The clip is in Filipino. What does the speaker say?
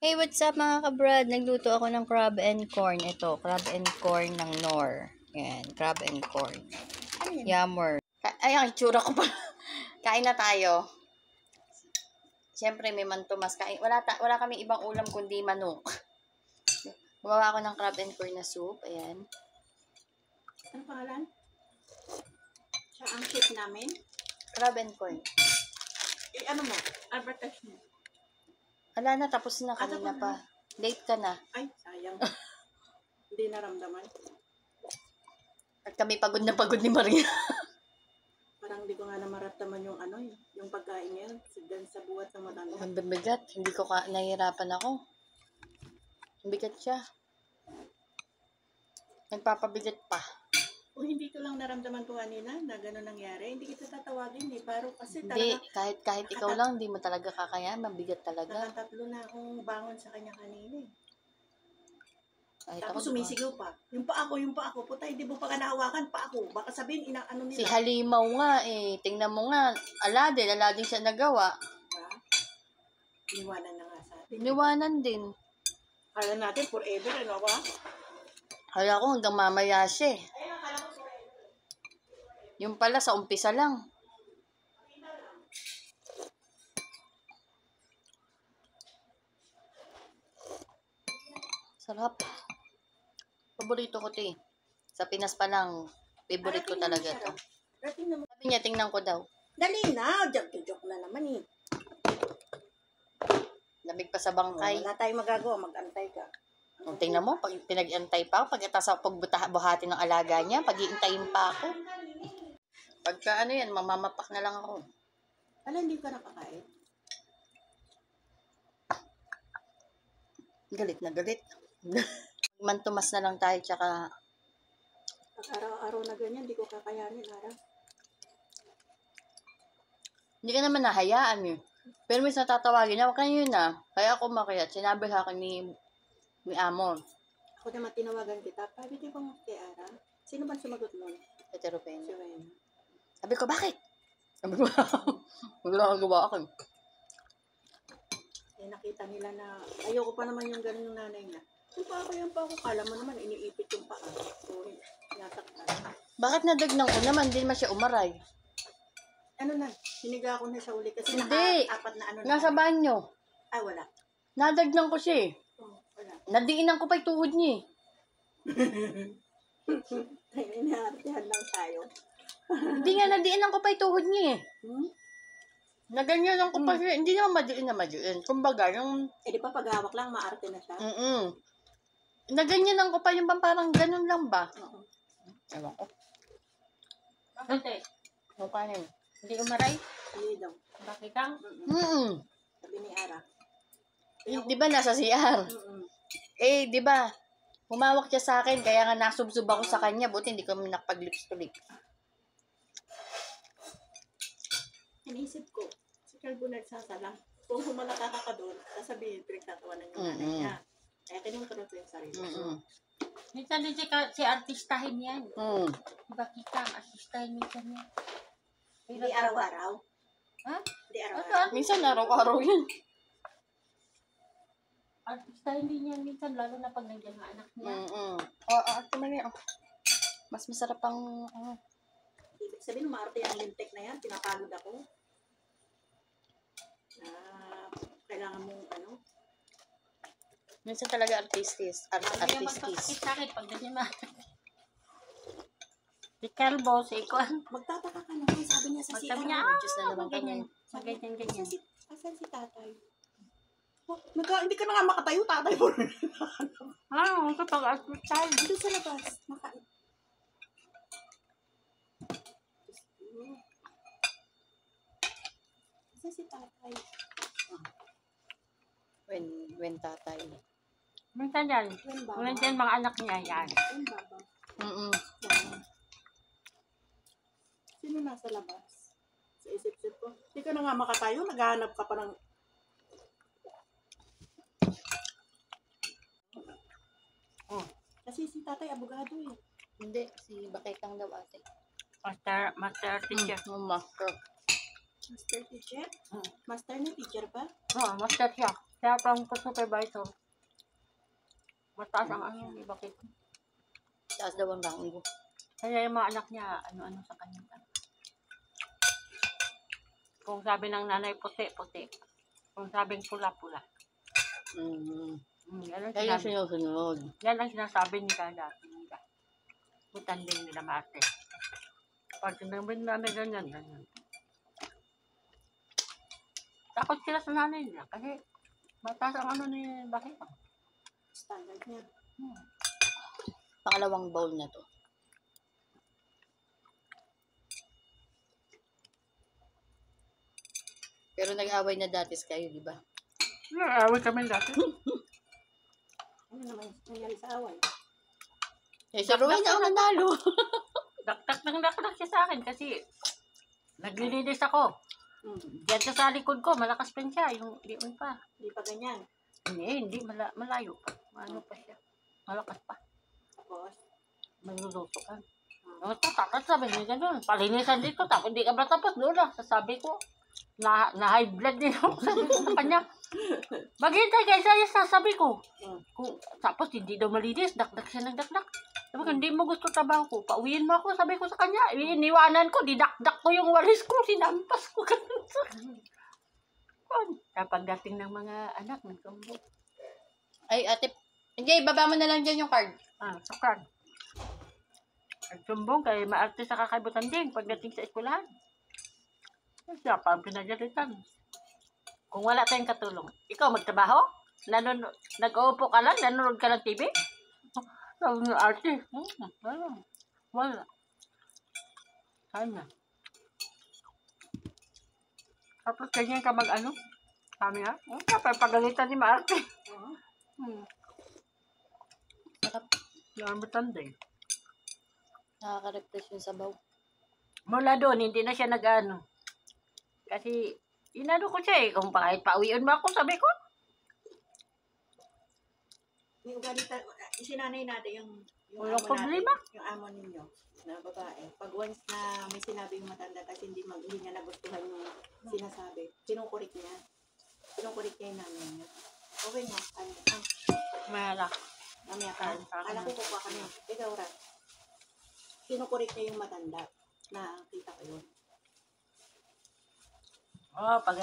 Hey, what's up mga kabrad? Nagluto ako ng crab and corn. Ito, crab and corn ng Knorr. Yan, crab and corn. Yummer. Ay, ang itsura ko pa. Kain na tayo. Siyempre, may mantumas. Kain. Wala kaming ibang ulam kundi manok. Gumawa ako ng crab and corn na soup. Ayan. Ano pangalan? Siya ang chef namin. Crab and corn. Eh, ano mo? Advertise mo. Wala na, tapos na kanina pa. Late ka na. Ay, sayang. Hindi naramdaman. At kami pagod na pagod ni Maria. Parang hindi ko nga na maramdaman yung ano eh. Yung pagkain niya. Sidan sa buhat ng matanda. Ang bigat. Hindi ko nahihirapan ako. Ang bigat siya. Nagpapabigat pa. Kung hindi ko lang naramdaman ko kanina na gano'n nangyari, hindi kita tatawagin eh. Pero kasi Hindi, talaga, kahit ikaw lang, hindi mo talaga kakayanan. Mabigat talaga. nakatatlo na akong bangon sa kanya kanina eh. Kahit Tapos ako, sumisigaw pa. Yung pa ako. Puta, hindi mo pa ka nahawakan pa ako. Baka sabihin, ano nila. si Halimaw nga eh. Tingnan mo nga. Aladin siya nagawa. Ha? Iniwanan na nga sa atin. Niwanan din. Kala natin forever, ano ba? Kaya ko hanggang mamaya siya eh. Ayun, akala ko forever. Yung pala sa umpisa lang. Sarap. Paborito ko 'to eh. Sa Pinas pa lang, favorite ko talaga to. Dating naman. Sabi niya, tingnan ko daw. Dali na, joke na naman eh. Lamig pa sa bangkay. Wala tayong magagawa, mag-antay ka. Tingnan mo, pag pinag-antay pa ako, pagkatapos pagbuhati ng alaga niya, pag-iintayin pa ako. Pagka ano yan, mamamak na lang ako. Alam, hindi ka nakakain. Galit na galit. Mantumas na lang tayo, tsaka Pag araw-araw na ganyan, hindi ko kakayanin, araw. hindi ka naman nahayaan eh. Pero minsan natatawagin na, kayo na. Kaya ako makiyat, sinabi sa akin ni Amon. Ako naman tinawagan kita, pwede bang kay Ara? Sino ba sumagot nun? Heteropenia. Si Wena. Sabi ko, bakit? Sabi ko, wala kang gawa ako. Eh, nakita nila na, ayoko pa naman yung ganun ng nanay niya. Yung pa ako, kala mo naman, iniipit yung paa. So, nasaktan. Bakit nadagnan ko naman, din man siya umaray? Ano na, hiniga ko na siya uli kasi Hindi. naka-apat na ano na. Nasa banyo. Ay, wala. Nadagnan ko siya eh. Oh, wala. Nadiinan ko pa yung tuhod niya eh. Inaartihan lang tayo. Hindi nga nadiinan ko pa yung tuhod niya eh. Hmm? Naganyan lang ko pa siya. Hindi naman madiin. Kumbaga, yung Eh, di ba paghawak lang, maarte na siya? naganyan lang ko pa yung parang ganun lang ba? Oo. Ewan ko. Bakit eh? Ano pa yun? Hindi umaray? Hindi daw. Bakit kang? Sabi ni Ara. Di ba nasa CR? Eh, di ba? Humawak siya sa akin, kaya nga nasubsob ako sa kanya. Buti hindi kami nakapag-lips to lips. Inisip ko, si Calvo nagsasalang. Kung humalaka ka doon, sasabihin, pinagtatawanan yung nanay niya. Kaya kinunturot yung sarili. Minsan din si artistahin yan. Diba kita ang artistahin minsan yan? Hindi araw-araw. Ha? Hindi araw-araw. Minsan araw-araw yan. Artistahin din yan minsan, lalo na pag nandiyan ang anak niya. Mas masarap ang Ibig sabihin, maarte ang lintek na yan. Pinapagod ako. Kailangan mong ano. minsan talaga artistis. Kaya magpapakit sa akin pag ganyan na. Si Calvo, si Ikuan. Magtataka ka naman, sabi niya sa Sabi CR. niya, Diyos na naman ganyan. kami. Ganyan. Asan si tatay? Oh, hindi ka na nga makatayo, tatay mo. Kapag artistahin. Dito sa labas. Asan si tatay? When tatay. Minsan yan. Yan baba. Minsan mga anak niya yan. Yan baba. Yan. Sino nasa labas? Sa isip-isip ko. Hindi ka na nga makatayo, naghahanap ka pa ng... Kasi si tatay abogado eh. Hindi, si Bakitang daw ate. Master teacher. Master. Master teacher? Master na teacher ba? Oo, master siya. Kaya pang supervisor, mataas ang ano, di ba kita? Taas daw ang rango. Kaya yung mga anak niya, ano-ano sa kanya. Kung sabi ng nanay, puti, puti. Kung sabing pula, pula. Yan ang Kaya sinabi. sinusunod. Yan ang sinasabi nila dati nila. Butanding nila mate. Pag sinabi namin ganyan, ganyan. Takot sila sa nanay nila kasi mataas ang ano ni Bakit? Standard niya. Pangalawang bowl na to. Pero nag-away na dati kayo, di ba? Nag-away kami dati. Ano naman nangyari sa away? Eh, sa Ruel na ako nanalo. Daktak ng daktak siya sa akin kasi naglilinis ako. Diyan siya sa likod ko, malakas pa siya. Yung lion pa. Hindi pa ganyan. Hindi, malayo pa. Ano pa siya. Malakas pa. Tapos, Maluluto ka. Tapos sabi niya gano'n. Palinisan dito. Tapos hindi ka ba tapos doon lang. Sabi ko, na high blood din ako. Sabi ko sa kanya. Maghintay kayo sa'yo, sasabi ko. Tapos hindi daw malinis. Dakdak siya nagdakdak. Sabi ko, hindi mo gusto trabaho ko. Pauwiin mo ako. Sabi ko sa kanya. Iniwanan ko. Didakdak ko yung walis ko. Sinampas ko. Kaya pagdating ng mga anak, nagsumbong. Ay, ate, hindi, baba mo na lang dyan yung card. Sukan. Nagsumbong kay maarte sa kakaibutan din pagdating sa eskwelahan. Siya pa ang pinagalitan. Kung wala tayong katulong, ikaw magtrabaho? Nag-uupo ka lang? Nanonood ka ng TV? Sabi ng arte, wala. Sana. Tapos ganyan ka mag-ano? Sabi nga, kapag pagalitan ni Maarte. Sarap. Nakaibutan din. Nakaka-refresh yung sabaw. Mula doon, hindi na siya nag-ano. Kasi, inano ko siya kung kahit pauwiin mo ako, sabi ko. may ugali sinanay natin yung Walang amo problema. natin, yung amo ninyo na babae. Pag once na may sinabi yung matanda kasi hindi niya nagustuhan yung sinasabi, kinukurik niya. Kinukurik niya yung nanay niya. Okay mo, Malak. mamaya ka. Alam ko kukuha kami. Ikaw, Rat. Kinukurik niya yung matanda. Nakita ko yun. Pag